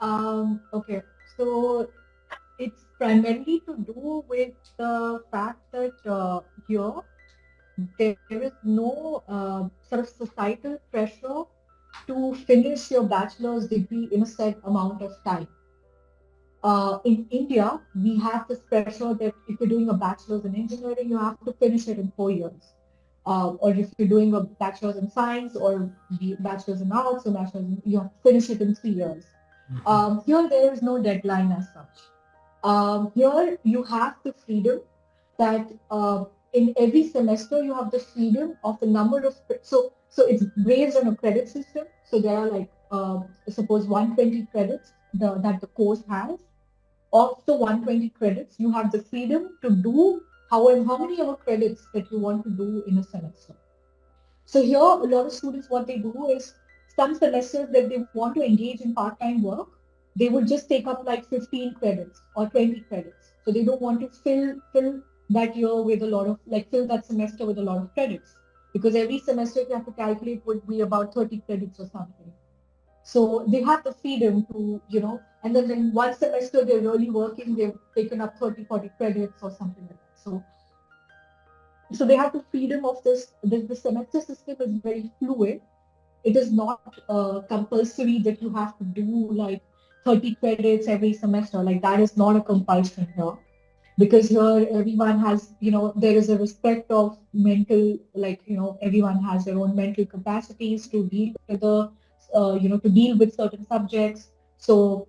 Okay, so it's primarily to do with the fact that here there is no sort of societal pressure to finish your bachelor's degree in a set amount of time. In India, we have this pressure that if you're doing a bachelor's in engineering, you have to finish it in 4 years. Or if you're doing a bachelor's in science or the bachelor's in arts or you have to finish it in 3 years. Here, there is no deadline as such. Here, you have the freedom that in every semester you have the freedom of the number of so it's based on a credit system. So there are like suppose 120 credits that the course has. Of the 120 credits, you have the freedom to do how many ever credits that you want to do in a semester. So here, a lot of students, what they do is some semesters that they want to engage in part-time work, they would just take up like 15 credits or 20 credits. So they don't want to fill that year with a lot of like fill that semester with a lot of credits because every semester if you have to calculate would be about 30 credits or something. So they have the freedom to, and then in one semester they're really working, they've taken up 30, 40 credits or something like that. So they have the freedom of the semester system is very fluid. It is not compulsory that you have to do like 30 credits every semester. Like that is not a compulsion here because here everyone has, there is a respect of mental, like, everyone has their own mental capacities to deal with to deal with certain subjects. So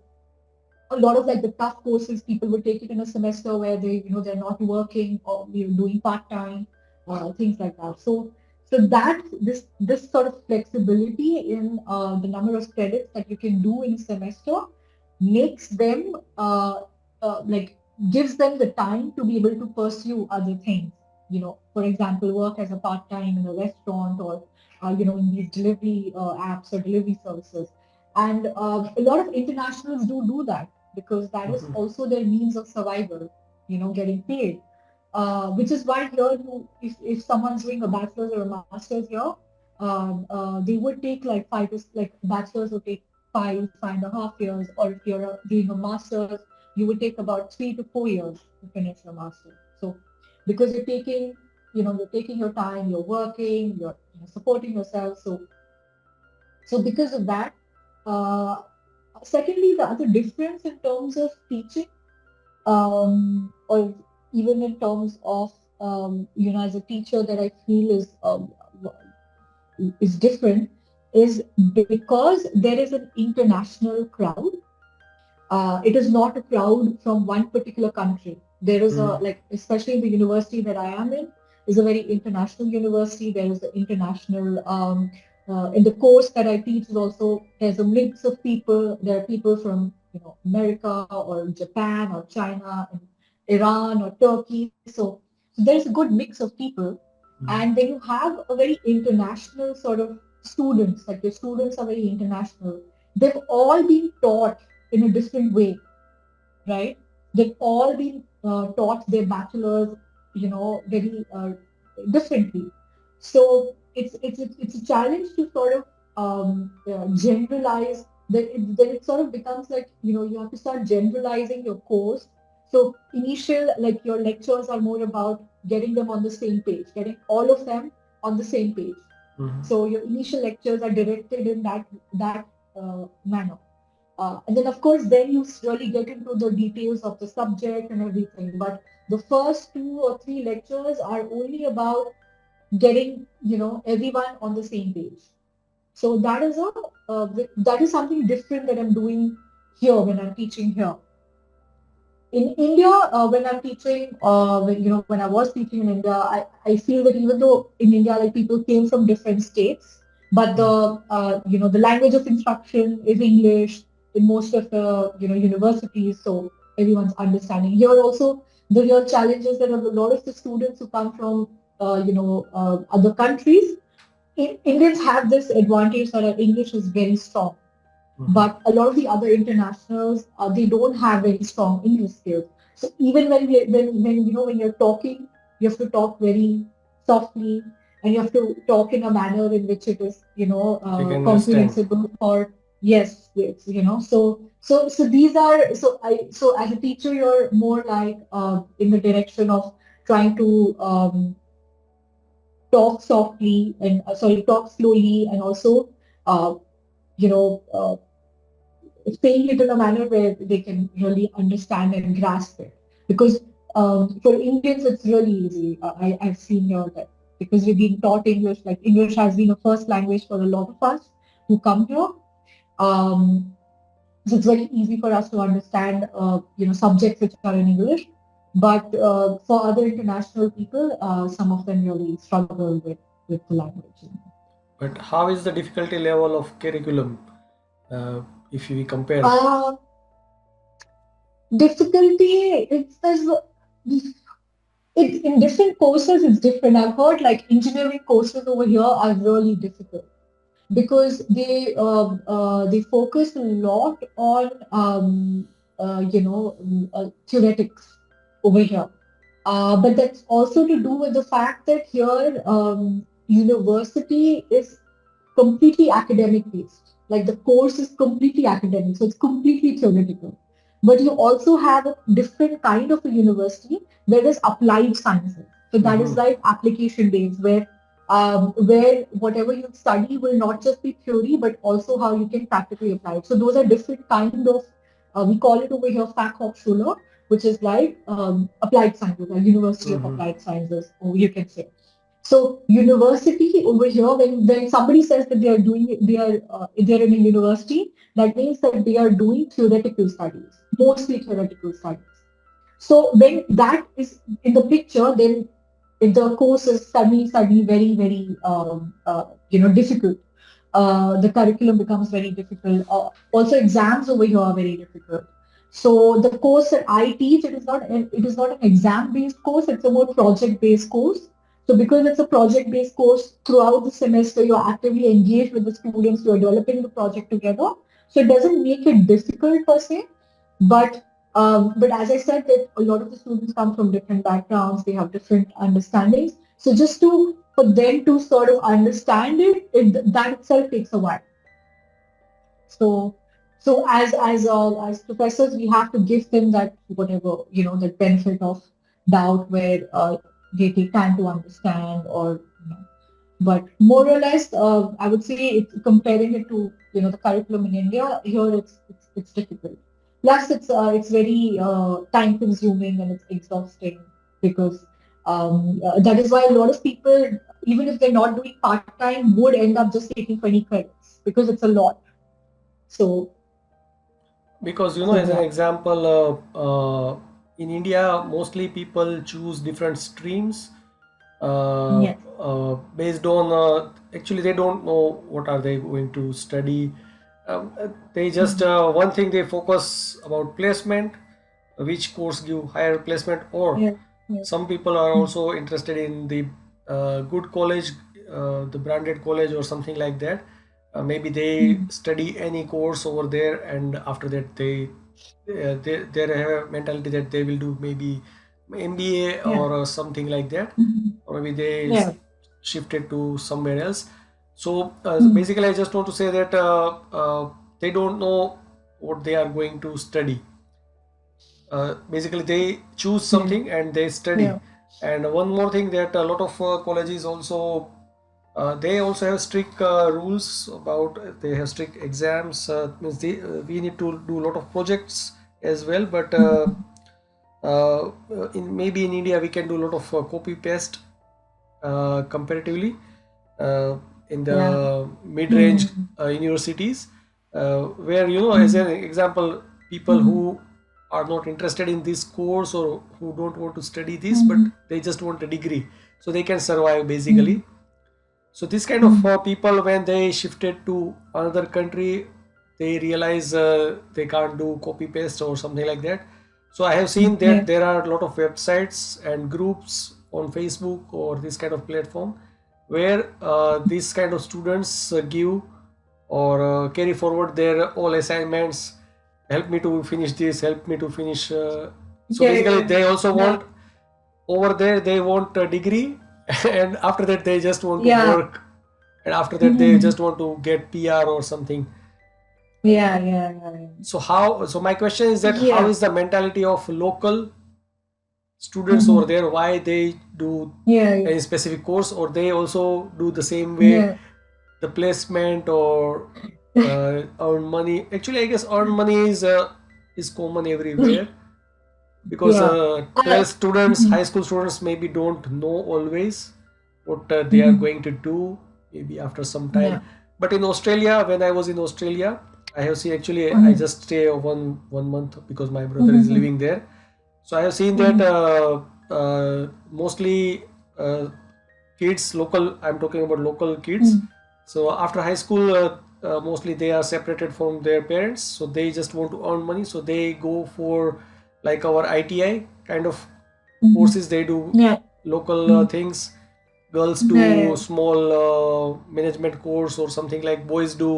a lot of like the tough courses people would take it in a semester where they're not working or doing part time things like that. So that this sort of flexibility in the number of credits that you can do in a semester makes them like gives them the time to be able to pursue other things. For example, work as a part time in a restaurant or in these delivery apps or delivery services. And a lot of internationals do that because that is Mhm. also their means of survival, getting paid. Which is why here, if someone's doing a bachelor's or a master's here, they would take like bachelor's would take 5.5 years, or if you're doing a master's, you would take about 3 to 4 years to finish your master's. So because you're taking your time, you're working, you're supporting yourself. So because of that, uh, secondly, the other difference in terms of teaching, or even in terms of as a teacher that I feel is different is because there is an international crowd. It is not a crowd from one particular country. There is a Mhm. like, especially in the university that I am in, is a very international university. There is the international in the course that I teach is also there's a mix of people. There are people from America or Japan or China and Iran or Turkey. So there's a good mix of people, and then you have a very international sort of students. Like your students are very international. They've all been taught in a different way, right? They've all been taught their bachelors, very differently. So it's a challenge to sort of generalize. Then it sort of becomes like you have to start generalizing your course. So initial like your lectures are more about getting them on the same page, getting all of them on the same page. Mhm. So your initial lectures are directed in that manner. And then, of course, then you really get into the details of the subject and everything. But the first 2 or 3 lectures are only about getting, everyone on the same page. So that is something different that I'm doing here when I'm teaching here. In India, when I'm teaching, when I was teaching in India, I feel that even though in India, like people came from different states, but the language of instruction is English in most of the, universities, so everyone's understanding. Here also, the real challenge is that a lot of the students who come from, other countries, Indians have this advantage that our English is very strong, Mhm. but a lot of the other internationals they don't have very strong English skills. So even when you're talking, you have to talk very softly, and you have to talk in a manner in which it is You can understand. comprehensible for Yes, yes, so these are so as a teacher, you're more like in the direction of trying to talk softly and talk slowly, and also uh, you know saying it in a manner where they can really understand and grasp it. Because for Indians, it's really easy. I've seen here that because we've been taught English, like English has been a first language for a lot of us who come here. Um, so it's very easy for us to understand, subjects which are in English. But for other international people, some of them really struggle with the language. But how is the difficulty level of curriculum uh, if we compare? Uh, Difficulty, it in different courses it's different. I've heard like engineering courses over here are really difficult because they focus a lot on theoretics over here. But that's also to do with the fact that here university is completely academic based. Like the course is completely academic, so it's completely theoretical. But you also have a different kind of a university where there's applied sciences. So that is Mhm. like application based, where whatever you study will not just be theory, but also how you can practically apply it. So those are different kind of we call it over here Fachhochschule, which is like applied sciences, like University of Mhm. Applied Sciences, or you can say. So university over here, when somebody says that they're in a university, that means that they are doing theoretical studies, mostly theoretical studies. So when that is in the picture, then if the course is suddenly very very difficult. The curriculum becomes very difficult. Also, exams over here are very difficult. So the course that I teach, it is not an exam based course. It's a more project based course. So because it's a project based course, throughout the semester you're actively engaged with the students. You're developing the project together. So it doesn't make it difficult per se, but but as I said, that a lot of the students come from different backgrounds, they have different understandings. So just to for them to sort of understand that itself takes a while. So as professors, we have to give them that whatever that benefit of doubt, where they take time to understand, or but more or less, I would say it's comparing it to the curriculum in India. Here, it's difficult. Plus, it's very time consuming and it's exhausting because that is why a lot of people, even if they're not doing part time, would end up just taking 20 credits because it's a lot. So Because as an yeah. example, in India, mostly people choose different streams Yes. based on actually they don't know what are they going to study. They just Mhm. one thing they focus about placement, which course give higher placement, or Yes. Yes. some people are Mhm. also interested in the good college, the branded college or something like that. Maybe they Mhm. study any course over there, and after that they have a mentality that they will do maybe MBA Yeah. or something like that, Mhm. or maybe they Yeah. shifted to somewhere else. So Mhm. basically, I just want to say that they don't know what they are going to study. Basically, they choose Yeah. something and they study. Yeah. And one more thing, that a lot of colleges also they also have strict rules about, they have strict exams, means we need to do a lot of projects as well, but Mhm. maybe in India we can do a lot of copy paste comparatively uh, in Yeah. the mid-range Mhm. universities, where as Mhm. an example, people Mhm. who are not interested in this course or who don't want to study this, but Mhm. they just want a degree so they can survive Mhm. basically. So this kind of Mhm. people, when they shifted to another country, they realize they can't do copy paste or something like that. So I have seen that Yeah. there are a lot of websites and groups on Facebook or this kind of platform where these kind of students give or carry forward their all assignments. Help me to finish this. Help me to finish. So Yeah. basically, Yeah. they also Yeah. want, over there they want a degree, and after that they just want to Yeah. work, and after that they Mhm. just want to get PR or something. Yeah. So my question is that how Yeah. is the mentality of local students over Mm-hmm. there? Why they do Yeah. any specific course, or they also do the same way, Yeah. the placement or earn money? Actually, I guess earn money is common everywhere, because Yeah. 12 students, Mhm. high school students, maybe don't know always what they are Mhm. going to do, maybe after some time. Yeah. But in Australia, when I was in Australia, I have seen, actually I Mhm. just stay one month because my brother is Mhm. living there. So I have seen that Mhm. mostly uh, kids, local, I'm talking about local kids. Mhm. So after high school, mostly they are separated from their parents, so they just want to earn money, so they go for like our ITI kind of Mhm. courses. They do Yeah. local Mhm. things. Girls do Yeah. small management course or something, like boys do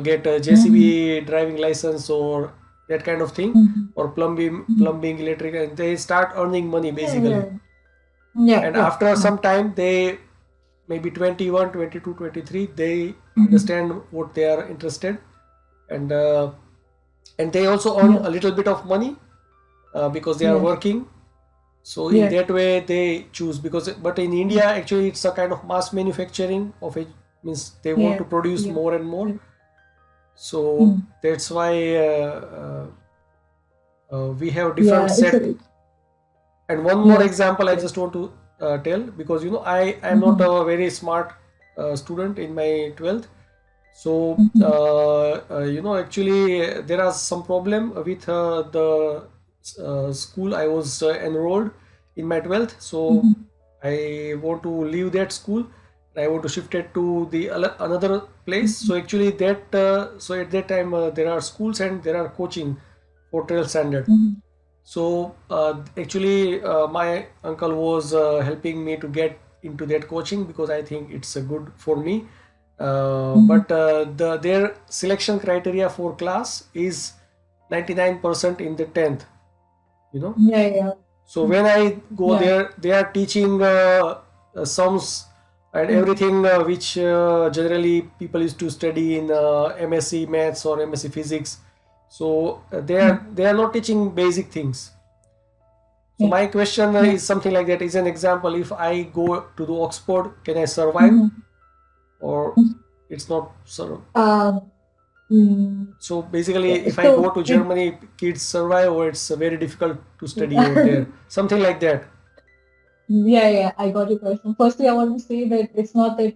get a Mhm. JCB driving license or that kind of thing, Mhm. or Mhm. plumbing, electric, and they start earning money basically. Yeah. Yeah. And Yeah. after Yeah. some time, they maybe 21, 22, 23, they Mhm. understand what they are interested, and uh, and they also earn Yeah. a little bit of money because they are Yes. working. So in Yes. that way they choose, because but in India actually it's a kind of mass manufacturing of it, means they want to Yes. produce Yes. more and more. Yes. So Mm. that's why we have different Yeah. It's set. a And one more yes. example I Yes. just want to tell, because I am not Mhm. a very smart student in my 12th. So Mhm. actually there are some problem with the school I was enrolled in my 12th. So Mhm. I want to leave that school. I want to shift it to the another place. Mhm. So actually so at that time there are schools and there are coaching for 12th standard. Mhm. So actually, my uncle was helping me to get into that coaching, because I think it's good for me. Mhm. But their selection criteria for class is 99% in the 10th. You know. Yeah. Yeah. So when I go Yeah. there, they are teaching sums and Mhm. everything which generally people used to study in MSc Maths or MSc Physics. So Mhm. they are not teaching basic things. So Yeah. my question Yeah. is something like that. Is an example. If I go to the Oxford, can I survive, Mhm. or it's not? Um. Mm, So basically, yeah. if I go So to it Germany, kids survive, or it's very difficult to study over there. Something like that. yeah, I got your question. Firstly, I want to say that it's not that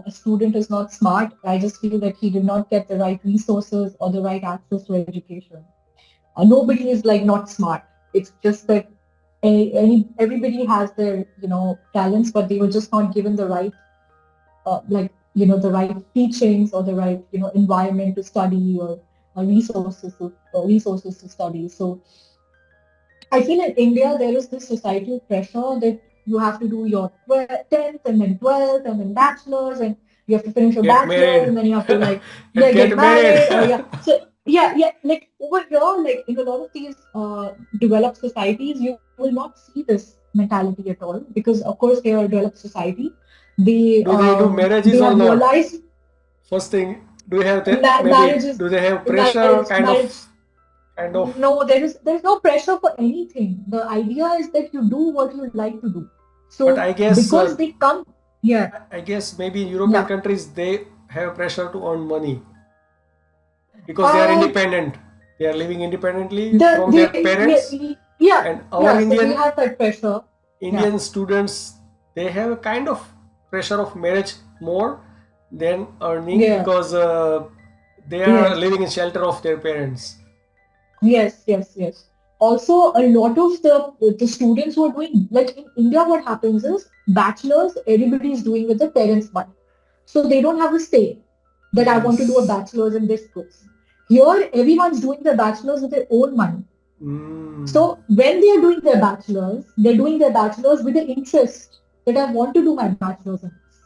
a student is not smart. I just feel that he did not get the right resources or the right access to education. Nobody is like not smart. It's just that everybody has their talents, but they were just not given the right the right teachings or the right environment to study or resources to study. So I feel in India there is this societal pressure that you have to do your 10th and then 12th and then bachelor's and you have to finish your Get bachelor's married. and then you have to like get Get married. married or like over here like in a lot of these developed societies you will not see this mentality at all because of course they are a developed society. They Do they do marriages they or have not? realized First thing, do you have the, maybe marriages do they have pressure marriage. kind of? No, there's no pressure for anything. The idea is that you do what you like to do. But So because they come, yeah, I guess maybe in European yeah. countries they have pressure to earn money because they are Uh, independent. They are living independently the from their they parents. And our yeah. So they have that pressure. Yeah. Indian students, they have a kind of pressure of marriage more than earning, Yeah. because they are Yes. living in shelter of their parents. Yes. Also, a lot of the students who are doing like in India, what happens is bachelors, everybody is doing with the parents' money, so they don't have a say that I want to do a Yes. bachelor's in this course. Here, everyone's doing their bachelor's with their own money. Mm. So when they are doing their bachelor's, they're doing their bachelor's with the interest that I want to do my bachelor's in this.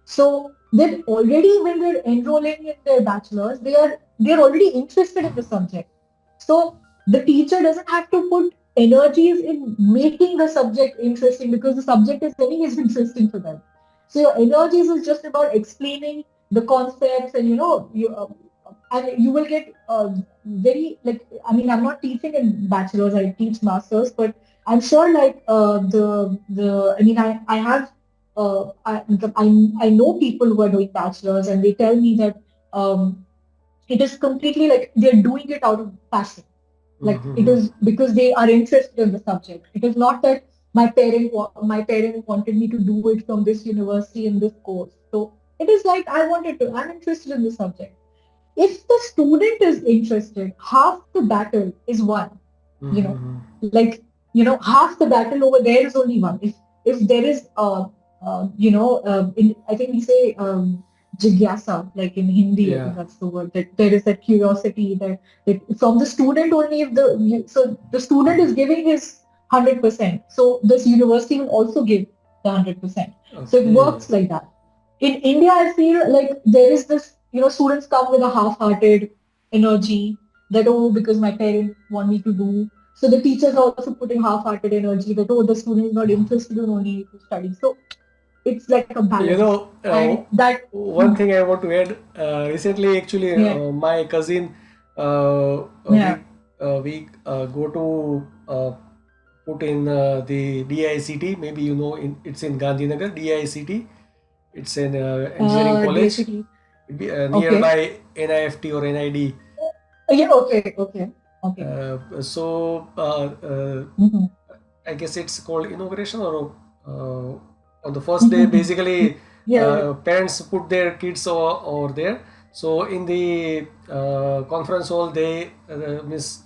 So then already when they're enrolling in their bachelor's, they're already interested in the subject. So the teacher doesn't have to put energies in making the subject interesting because the subject is anyways interesting for them. So your energies is just about explaining the concepts and and you will get very like, I mean, I'm not teaching in bachelor's, I teach masters, but I'm sure like the I mean I have I know people who are doing bachelor's and they tell me that it is completely like they're doing it out of passion. Like it Mm-hmm. is because they are interested in the subject. It is not that my parent wanted me to do it from this university in this course. So it is like I'm interested in the subject. If the student is interested, half the battle is won. You know, Mm-hmm. like half the battle over there is only one. If there is I think we say jigyasa, like in Hindi, I Yeah. think that's the word, that there is that curiosity that from the student only, if so the student is giving his 100%, so this university will also give the 100%. So it Okay. works like that. In India, I feel like there is this, students come with a half-hearted energy that, oh, because my parents want me to do. So the teachers are also putting half-hearted energy that, oh, the student is not interested in only to study. So it's like a You balance. know, And that, one thing I want to add. Recently, actually, yeah, my cousin, yeah, go to put in the DICT. Maybe you know, it's in Gandhinagar. DICT. It's an engineering college, DSCT. Okay. nearby NIFT or NID. Yeah, okay, okay, okay. So Mm-hmm. I guess it's called inauguration, or on the first day, basically Yeah. parents put their kids over there. So in the conference hall, they miss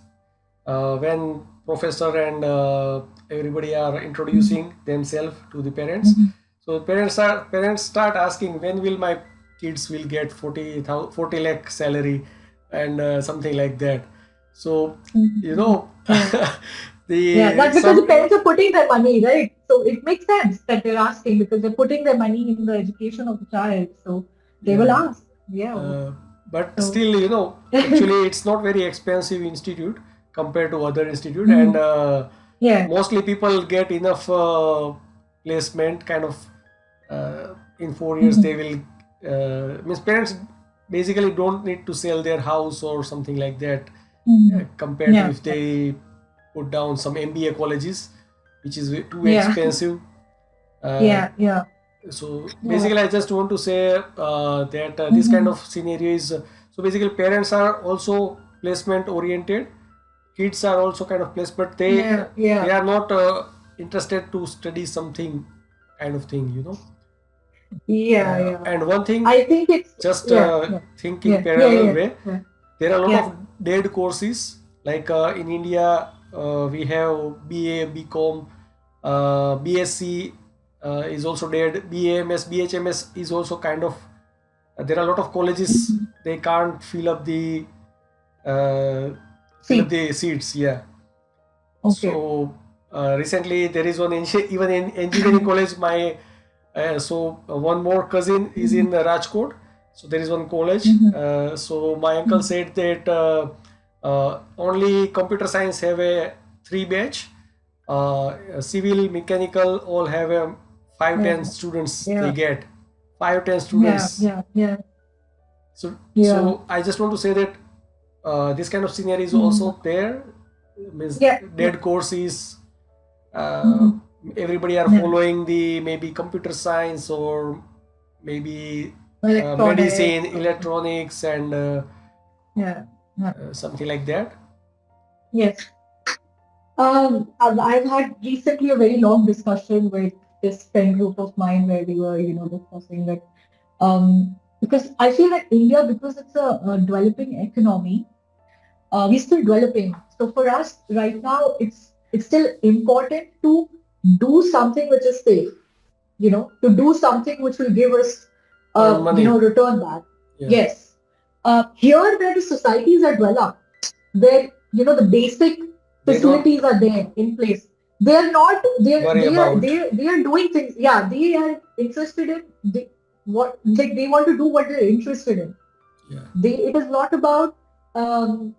when professor and everybody are introducing themselves to the parents. Mm-hmm. So parents start asking, when will my kids will get 40 lakh salary, and something like that. So you Mm-hmm. know, Yeah. Yeah, the that's because the some parents are putting their money, right? So it makes sense that they're asking because they're putting their money in the education of the child. So they will yeah, ask. Yeah. uh, but So still, actually it's not very expensive institute compared to other institute, and mhm. Yeah. mostly people get enough placement kind of. In 4 years they Mhm. will means parents basically don't need to sell their house or something like that, Mhm. compared to Yeah. if they put down some MBA colleges, which is too Yeah. expensive. uh, Yeah. Yeah. so Yeah. basically I just want to say that this kind Mhm. of scenario is so basically parents are also placement oriented, kids are also kind of placed, but they Yeah. they Yeah. are not interested to study something kind of thing. Yeah. Yeah. And one thing, I think it's just yeah. Yeah. think in Yeah. Yeah. parallel Yeah. way, Yeah. there are a lot Yeah. of dead courses. Like in India, we have BA, BCom, BSc is also dead. BAMS, BHMS is also kind of. There are a lot of colleges, Mhm. they can't uh, fill up See. the seats. Yeah. Okay. So recently there is one even in engineering college. One more cousin is in Mhm. Rajkot. So there is one college. Mhm. So my uncle Mhm. said that only computer science have a three batch. Civil, mechanical all have a five Yeah. ten students they Yeah. get, 5-10 Yeah. students. Yeah. Yeah. Yeah. So I just want to say that this kind of scenario is Mhm. also there. Means Yeah. Yeah. dead courses. Uh, Mhm. Everybody are Yeah. following the maybe computer science or maybe medicine, Electronics. Or, electronics, and yeah. Yeah. something like that. Yes. I've had recently a very long discussion with this friend group of mine where we were, discussing that because I feel that India, because it's a developing economy, we're still developing. So for us right now, it's still important to do something which is safe. To do something which will give us, Earn money. return back. Yeah. Yes. Here, where the societies are developed, where the basic They don't facilities are there in place, they are not. worry about. They are doing things. Yeah, they are interested in what they want to do what they're interested in. Yeah. It is not about and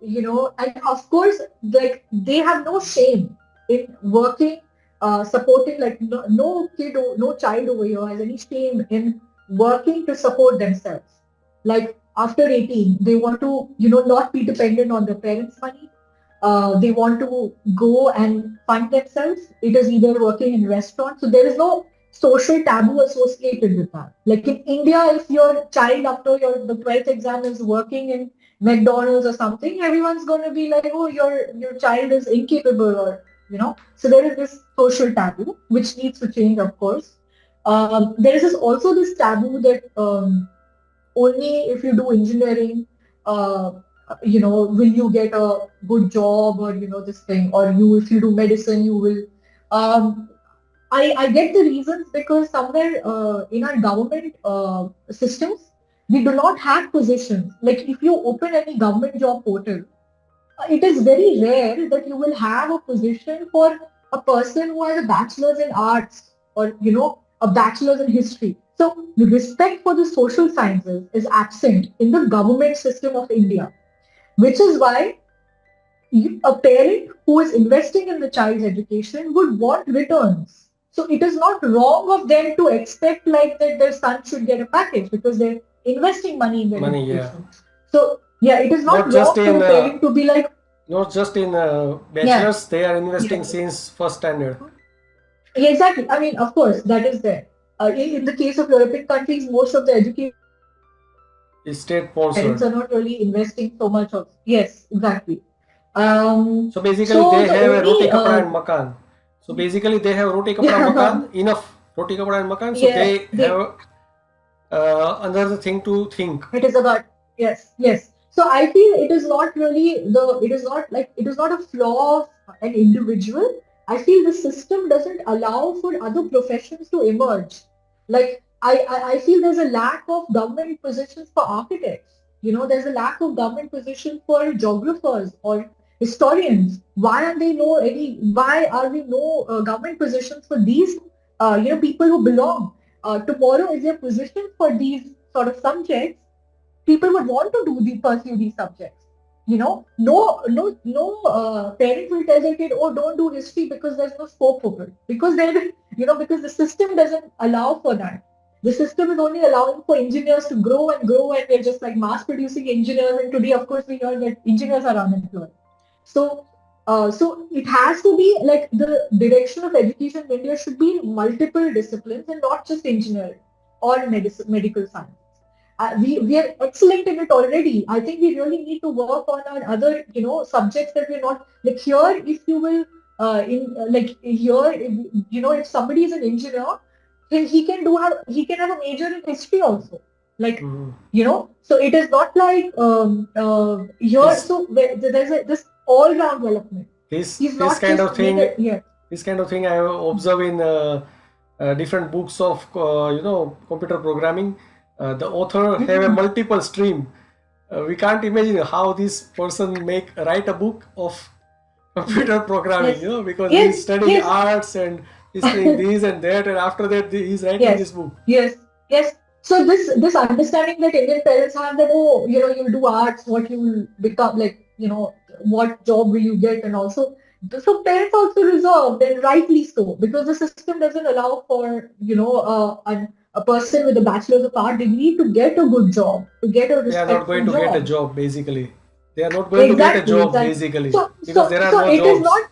of course, like they have no shame in working, supporting, like no kid or no child over here has any shame in working to support themselves, like after 18, they want to, not be dependent on their parents' money. They want to go and fund themselves. It is either working in restaurants. So there is no social taboo associated with that. Like in India, if your child after the 12th exam is working in McDonald's or something, everyone's going to be like, oh, your child is incapable, or So there is this social taboo which needs to change, of course. There is also this taboo that only if you do engineering, will you get a good job, or this thing, or if you do medicine, you will. Um, I get the reasons, because somewhere in our government systems, we do not have positions. Like if you open any government job portal, it is very rare that you will have a position for a person who has a bachelor's in arts, or a bachelor's in history. So the respect for the social sciences is absent in the government system of India, which is why a parent who is investing in the child's education would want returns. So it is not wrong of them to expect like that their son should get a package, because they're investing money in their Money, yeah. education. So yeah, it is not Not just wrong for in a parent to be like, not just in yeah, bachelors, they are investing yeah, since first standard. yeah, exactly. I mean, of course, that is there. In the case of European countries, most of the educated It's state parents sponsored. are not really investing so much of. Yes, exactly. So basically, So they the have a roti only kapda and makan. So basically, they have roti kapda makan, enough roti kapda and makan. So yeah, they have another thing to think. it is about, yes. So I feel it is not really it is not a flaw of an individual. I feel the system doesn't allow for other professions to emerge. Like I feel there's a lack of government positions for architects. There's a lack of government position for geographers or historians. Why are they no any? Why are there no government positions for these? People who belong. Tomorrow, is there position for these sort of subjects? People would want to pursue these subjects. No parent will tell their kid, oh, don't do history because there's no scope for it. Because the system doesn't allow for that. The system is only allowing for engineers to grow and grow, and they're just like mass producing engineers. And today, of course, we hear that engineers are unemployed. So it has to be like the direction of education in India should be multiple disciplines and not just engineering or medical science. We are excellent in it already. I think we really need to work on our other subjects that we're not like here. If you will, in like here, if somebody is an engineer, then he can have a major in history also. Like so it is not like here. This- So there's this all round development. This He's this not kind just of thing. yeah. This kind of thing I have observed in different books of computer programming. The author have a multiple stream. We can't imagine how this person write a book of computer programming, Yes. because Yes. he's studying Yes. arts and he's studying this and that, and after that he's writing this book. Yes. So this understanding that Indian parents have, that you'll do arts, what you will become, like what job will you get, and also so parents also reserved, and rightly so, because the system doesn't allow for a person with a bachelor's of art degree to get a good job, to get a They are not respectful going to get a job. job, basically. They are not going to get a job, basically, So because there are no it is jobs. not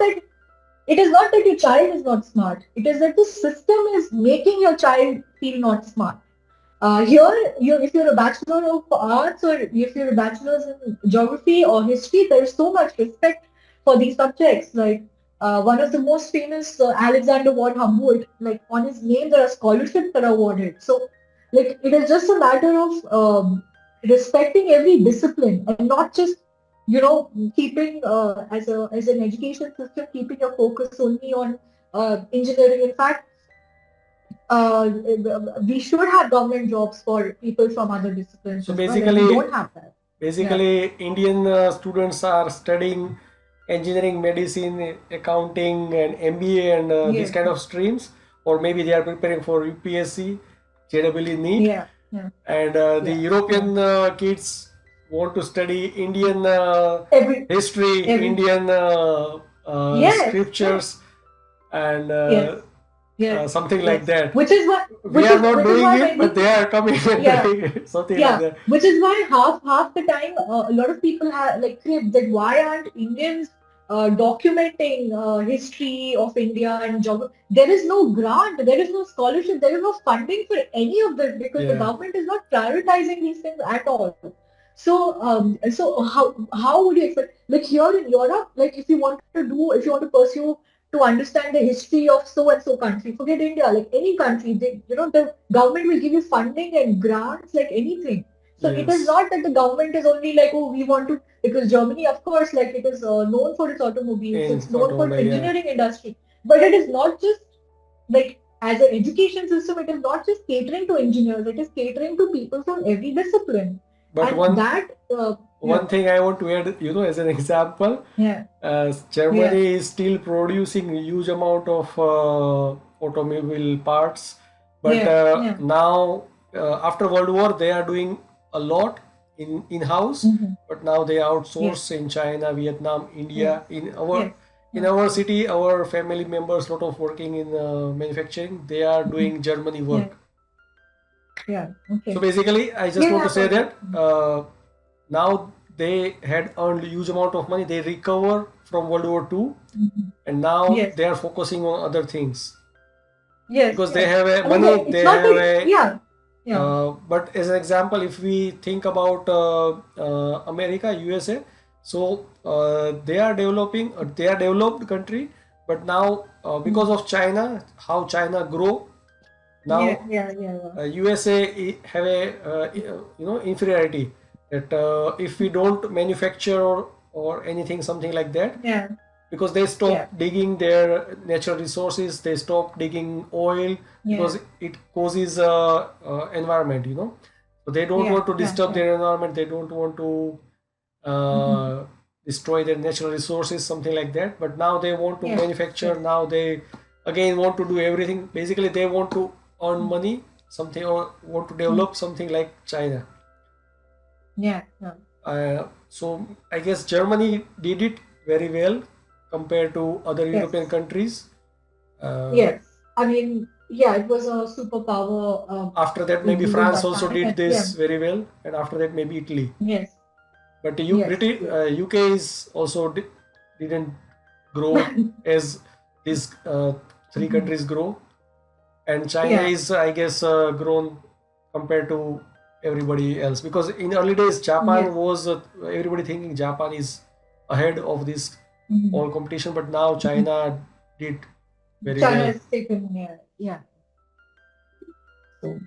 that your child is not smart. It is that the system is making your child feel not smart. Here, if you're a bachelor of arts, or if you're a bachelor's in geography or history, there's so much respect for these subjects. Like one of the most famous, Alexander von Humboldt, like on his name there are scholarships that are awarded. So, like it is just a matter of respecting every discipline, and not just keeping as an education system, keeping your focus only on engineering. In fact, uh, we should have government jobs for people from other disciplines So as well, and we basically, don't have that. Indian students are studying engineering, medicine, accounting, and MBA, and these Yeah, kind of streams, or maybe they are preparing for UPSC, JEE, NEET, yeah, and the yeah. European kids want to study Indian history, Every Indian yes, scriptures, and yes, Yes, something like yes. that. Which is why, We are not which is doing why it, but many, they are coming and yeah, doing it, something like yeah. that. Which is why half the time a lot of people have like crib that why aren't Indians documenting history of India and geography? There is no grant, there is no scholarship, there is no funding for any of this because the Yeah. government is not prioritizing these things at all. So how would you expect like here in Europe, like if you want to pursue to understand the history of so and so country, forget India, like any country, the government will give you funding and grants like anything. So it is Yes. not that the government is only like, oh, we want to, because Germany, of course, like it is known for its automobiles, In it's known for its automobile, yeah. engineering industry, but it is not just like as an education system, it is not just catering to engineers, it is catering to people from every discipline. But And one that, one thing I want to add, as an example, yeah, yeah, Germany is still producing a huge amount of automobile parts, but yeah, yeah, now after World War they are doing a lot in-house, hmm, but now they yes, outsource in China, Vietnam, yes, India. yes, In our city, our family members, lot of working in manufacturing, they are mhm, doing Germany yeah, work. yeah, So okay, basically, I just yeah, want yeah, to I say got it. that now they had earned huge amount of money. They recover from World War II, Mhm. and now Yes, they are focusing on other things yes, because they yes. have a I mean, money. it's They not have the, a. yeah, yeah, But as an example, if we think about America, USA, so they are developing. They are developed country, but now because mm, of China, how China grow yeah, now, yeah, yeah, USA have a inferiority that if we don't manufacture or anything something like that, yeah, because they yeah, stop digging their natural resources, they stop digging oil yeah, because it causes environment, so they don't yeah, want to yeah, disturb yeah, their environment, they don't want to mhm, uh, destroy their natural resources, something like that. But now they want to yes, manufacture, yes, now they again want to do everything. Basically they want to earn mm, money something or want to mm, develop something like China. yeah, yeah, So I guess Germany did it very well compared to other European yes, countries. Uh, yes. I mean, yeah, it was a superpower After that, maybe during France that also time, did and yeah, this very well, and after that, maybe Italy. yes, But yes, yes. UK is also didn't grow as these three Mhm. countries grow, and China Yeah, is, I guess, grown compared to everybody else. Because in early days, Japan yes. was everybody thinking Japan is ahead of this Mhm. all competition, but now Mhm. China did very China well. has taken, yeah, yeah. So,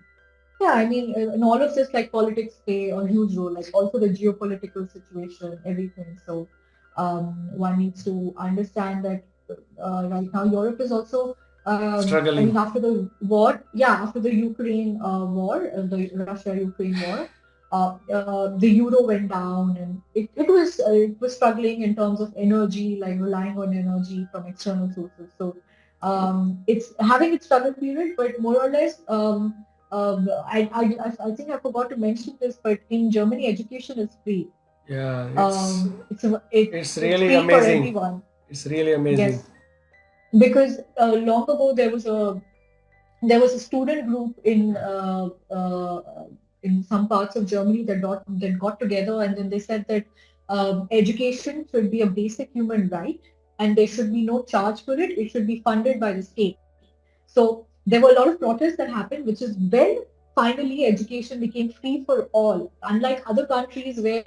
yeah, I mean, in all of this, like politics play a huge role, like also the geopolitical situation, everything. So, one needs to understand that right now Europe is also, I Struggling. mean, after the war, yeah, after the Ukraine war, the Russia-Ukraine war, the euro went down, and it was struggling in terms of energy, like relying on energy from external sources. So, it's having its struggle period, but more or less. I think I forgot to mention this, but in Germany, education is free. Yeah, it's it's It's really free for amazing. everyone. It's really amazing. Yes, because long ago there was a student group in some parts of Germany that got together, and then they said that education should be a basic human right, and there should be no charge for it. It should be funded by the state. So there were a lot of protests that happened, which is when finally education became free for all. Unlike other countries where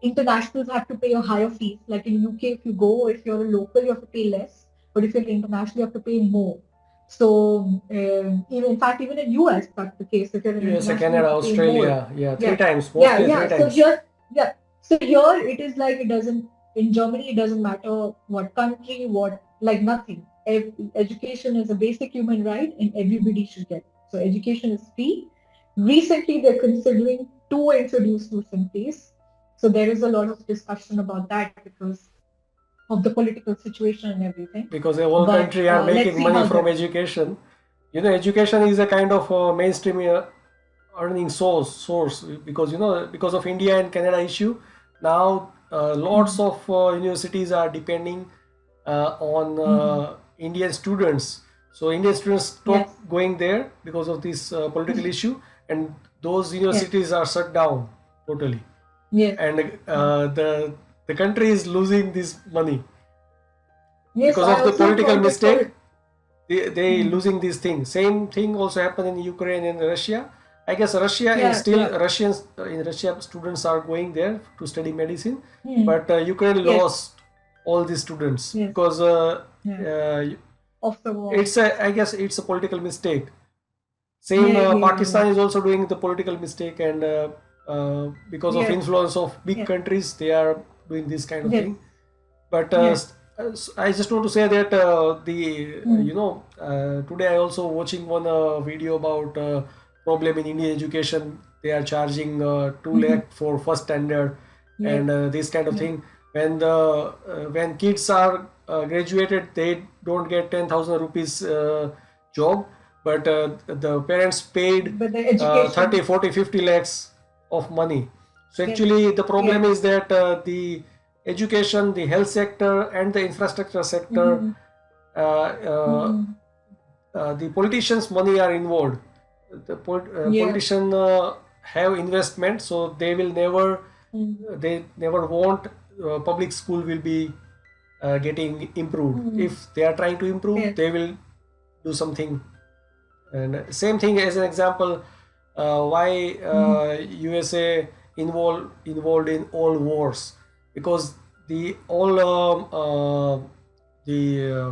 internationals have to pay a higher fees, like in UK, if you go, if you're a local, you have to pay less, but if you're international, you have to pay more. So even in fact, even in US, that's the case. If you're an USA, international, you Canada, have to pay more. Australia, yeah, three Yeah, times, yeah, mostly three yeah. So times. here, yeah. So here it is like it doesn't. In Germany, it doesn't matter what country, what like nothing. Education is a basic human right, and everybody should get it. So education is free. Recently, they're considering to introduce tuition fees. So there is a lot of discussion about that because of the political situation and everything. Because the whole But country are let's making see money how from that. education. Education is a kind of mainstream earning source because because of India and Canada issue. Now lots Mm-hmm. of universities are depending on Mm-hmm. Indian students So Indian students Yes. stopped going there because of this political issue, and those Yes. universities are shut down totally. Yes. And the country is losing this money Yes. because I of the also political heard that mistake. for. They losing these things. Same thing also happened in Ukraine and Russia. I guess Russia is Yeah. still Yeah. Russians in Russia students are going there to study medicine, Hmm. but Ukraine Yes. lost all these students Yes. because Yeah. Of the war. I guess it's a political mistake. Same Yeah. Yeah. Pakistan is also doing the political mistake, and because of Yes. influence of big Yes. countries, they are doing this kind of Yes. thing. But Yes. I just want to say that today I also watching one video about problem in Indian education. They are charging 2 lakh for first standard, Yes. and this kind of Yes. thing. When kids are graduated, they don't get 10,000 rupees job, but the parents paid But the education. 30, 40, 50 lakhs of money. So Yes. actually, the problem Yes. is that the education, the health sector, and the infrastructure sector, Mhm. uh, Mhm. the politicians' money are involved. The Yeah. politician have investment, so they will never, Mhm. they never want public school will be getting improved. Mhm. If they are trying to improve, Yes. they will do something. And same thing as an example, why USA involved in all wars, because the all the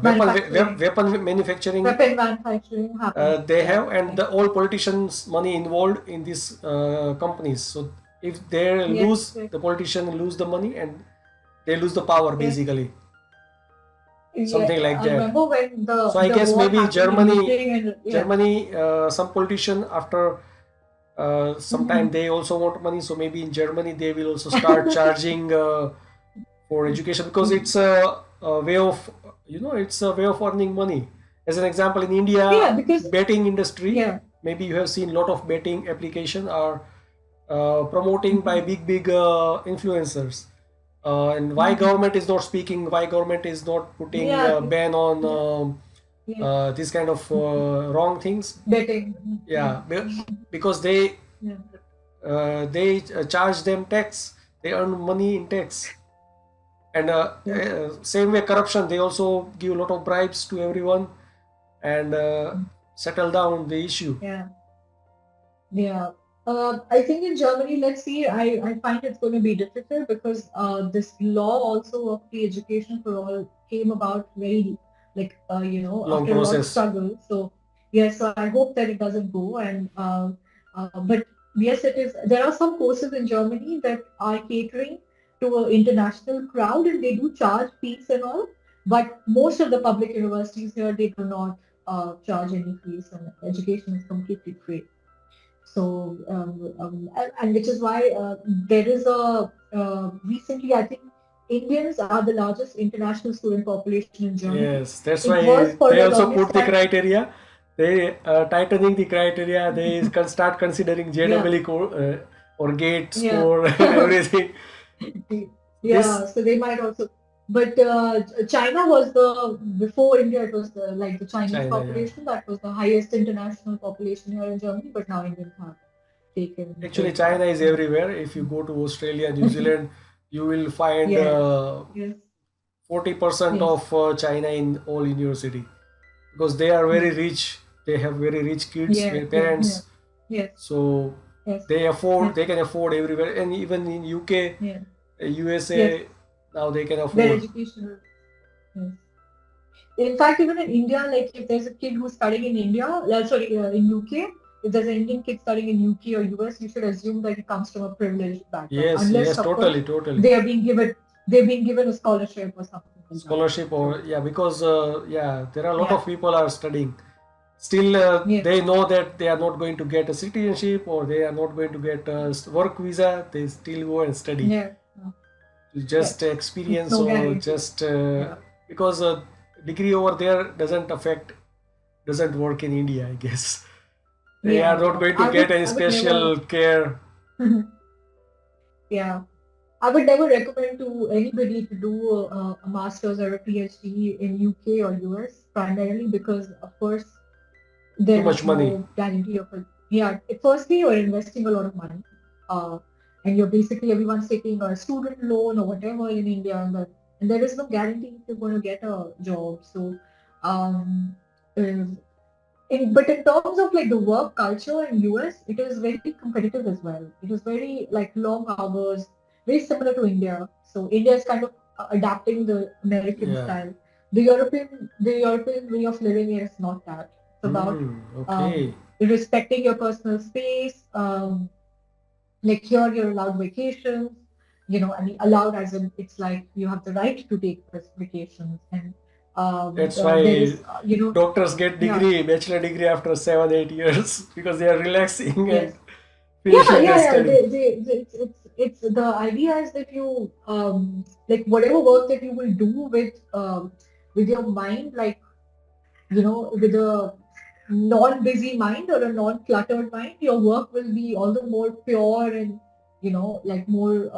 Manufacturing. weapon manufacturing Weapon manufacturing happens. they Yeah. have, and the all politicians money involved in these companies. So if they Yes. lose, Yes. the politician lose the money and they lose the power Yes. basically, Yeah. something like I that. remember when So I the guess war maybe happened in Germany, Ukraine and yeah. Germany, some politician after sometime they also want money. So maybe in Germany they will also start charging for education, because it's a way of it's a way of earning money. As an example, in Yeah, India, because betting industry, yeah. maybe you have seen a lot of betting application are promoting by big influencers. And why government is not speaking? Why government is not putting Yeah. ban on Yeah. this kind of wrong things? Betting. Yeah, because they Yeah. charge them tax. They earn money in tax. And Yeah. same way corruption, they also give a lot of bribes to everyone and settle down the issue. Yeah. Yeah. I think in Germany, let's see, I find it's going to be difficult because this law also of free education for all came about very, like, Long after a lot of process. struggle. So, yes, so I hope that it doesn't go. And but yes, it is. There are some courses in Germany that are catering to an international crowd and they do charge fees and all. But most of the public universities here, they do not charge any fees and education is completely free. So, and which is why there is a recently, I think Indians are the largest international student population in Germany. Yes, that's It why was for they the also longest put the time. criteria. They tightening the criteria. They start considering Yeah, JEE or GATE yeah, score, everything. yeah. This So they might also, but China was before India. It was like the Chinese China, yeah. population that was the highest international population here in Germany. But now Indians have taken Actually, it. China is everywhere. If you go to Australia, New Zealand, you will find Yeah. Yes. 40% Yes. of China in all university, because they are very Yes. rich. They have very rich kids, Yeah. their Yeah. parents. Yes. So Yes. they Yes. can afford everywhere, and even in UK, Yeah. USA, Yes. now they can Their afford. education. Yes. In fact, even in India, like if there's a kid who's studying in India, in UK, if there's an Indian kid studying in UK or US, you should assume that he comes from a privileged background, Yes, unless yes, of course totally. they are being given a scholarship or something like that. Scholarship, or So yeah, because there are a lot yeah, of people are studying. Still, yes, they know that they are not going to get a citizenship, or they are not going to get a work visa. They still go and study yeah, to just yes. experience, No or guarantee. just Yeah, because degree over there doesn't work in India, I guess. They are yeah. not going to get any I would never. special care. Yeah. I would never recommend to anybody to do a master's or a PhD in UK or US, primarily because, of course, Too there much is money. no guarantee of a, yeah. Firstly, you're investing a lot of money, uh, and you're basically everyone's taking a student loan or whatever in India, and there is no guarantee if you're going to get a job. So, um, uh, but in terms of like the work culture in US, it is very competitive as well. It is very like long hours, very similar to India. So India is kind of adapting the American Yeah. style. The European way of living is not that. It's about Okay. respecting your personal space. Like here, you're allowed vacations. I mean, allowed as in it's like you have the right to take vacations, and That's there why is, doctors get yeah. bachelor degree after 7, 8 years because they are relaxing and Yes. Yeah, finishing their yeah, yeah. study. It's the idea is that you like whatever work that you will do with your mind, like with a non-busy mind or a non-cluttered mind, your work will be all the more pure and like more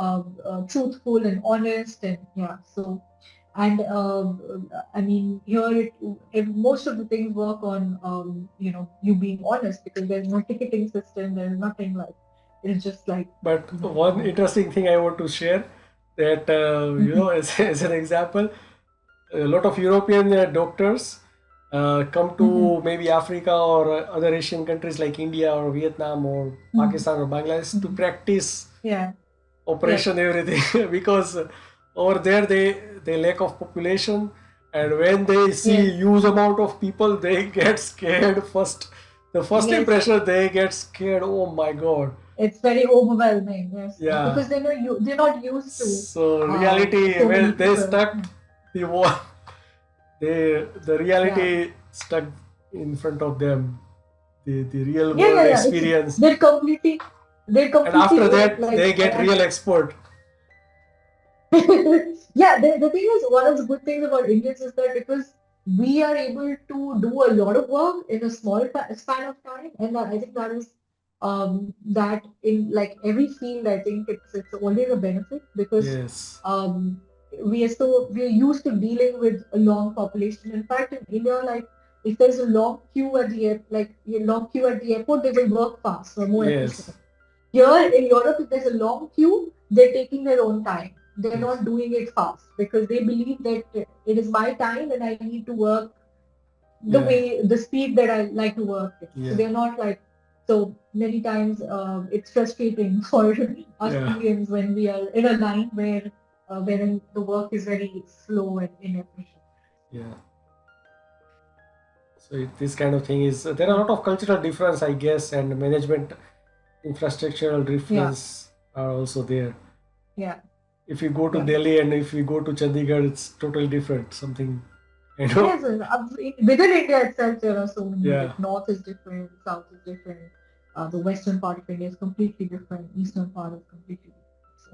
truthful and honest and yeah. So and I mean here most of the things work on you being honest because there's no ticketing system, there's nothing like it's just like But one interesting thing I want to share that mhm, as an example, a lot of European doctors come mhm, to maybe Africa or other Asian countries like India or Vietnam or mhm, Pakistan or Bangladesh to mhm. practice Yeah. Yes. operation everything because over there they lack of population, and when they see Yes. huge amount of people they get scared first. The first Yes. impression they get scared, oh my god. It's very overwhelming. Yes. Yeah. Because they're not used to So reality, so many when they people. stuck the wall, the Yeah. reality stuck in front of them, the real Yeah, world yeah, yeah. experience, They're completely they're and completely after new. that Like they get real expert. yeah, the thing is, one of the good things about Indians is that because we are able to do a lot of work in a small span of time, and I think that is that in like every field, I think it's always a benefit because Yes, um, we're used to dealing with a long population. In fact, in India, like if there's a long queue at the like a long queue at the airport, they will work fast or more yes, efficient. Here in Europe, if there's a long queue, they're taking their own time. They're yes, not doing it fast because they believe that it is my time and I need to work yeah, the speed that I like to work in. So yeah, they're not like, so many times it's frustrating for us yeah, Indians when we are in a line wherein the work is very slow and inefficient. yeah. So this kind of thing is there are a lot of cultural difference, I guess, and management infrastructural Yeah, difference are also there. yeah, If you go to yeah. Delhi and if you go to Chandigarh, it's totally different. Something, you know. Yes, within India itself, there are so many, Yeah. like north is different, south is different, the western part of India is completely different, eastern part is completely different. So,